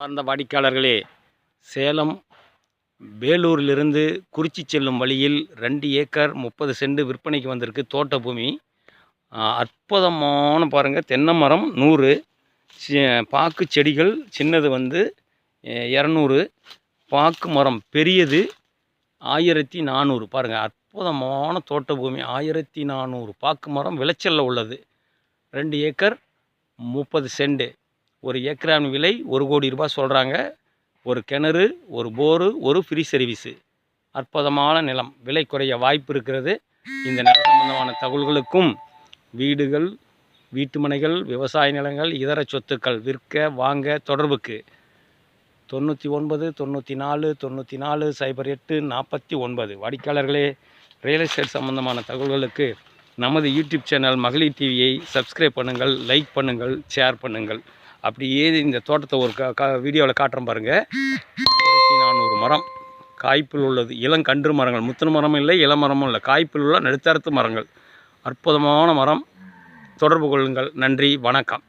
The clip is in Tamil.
அந்த வாடிக்கையாளர்களே, சேலம் வேலூரிலிருந்து குறிச்சி செல்லும் வழியில் 2 ஏக்கர் 30 சென்ட் விற்பனைக்கு வந்திருக்கு தோட்ட பூமி. அற்புதமான பாருங்கள், தென்னை மரம் 100, பாக்கு செடிகள் சின்னது 200, பாக்கு மரம் பெரியது 1400. பாருங்கள், அற்புதமான தோட்ட பூமி. 1400 பாக்கு மரம் விளைச்சலில் உள்ளது. 2 ஏக்கர் 30 சென்ட். ஒரு ஏக்கரான் விலை 1 கோடி ரூபாய் சொல்கிறாங்க. ஒரு கிணறு, ஒரு போரு, ஒரு ஃப்ரீ சர்வீஸு. அற்புதமான நிலம். விலை குறைய வாய்ப்பு இருக்கிறது. இந்த நில சம்பந்தமான தகவல்களுக்கும் வீடுகள், வீட்டுமனைகள், விவசாய நிலங்கள், இதர சொத்துக்கள் விற்க வாங்க தொடர்புக்கு 99 94 94 08 49. வாடிக்கையாளர்களே, ரியல் எஸ்டேட் சம்பந்தமான தகவல்களுக்கு நமது யூடியூப் சேனல் மகளிர் டிவியை சப்ஸ்கிரைப் பண்ணுங்கள், லைக் பண்ணுங்கள், ஷேர் பண்ணுங்கள். அப்படியே இந்த தோட்டத்தை ஒரு வீடியோவில் காட்டுறேன் பாருங்கள். 1400 மரம் காய்ப்பில் உள்ளது. இளங்கன்று மரங்கள், முத்தின மரமும் இல்லை, இளமரமும் இல்லை, காய்ப்பில் உள்ள நடுத்தரத்து மரங்கள். அற்புதமான மரம். தொடர்பு கொள்ளுங்கள். நன்றி, வணக்கம்.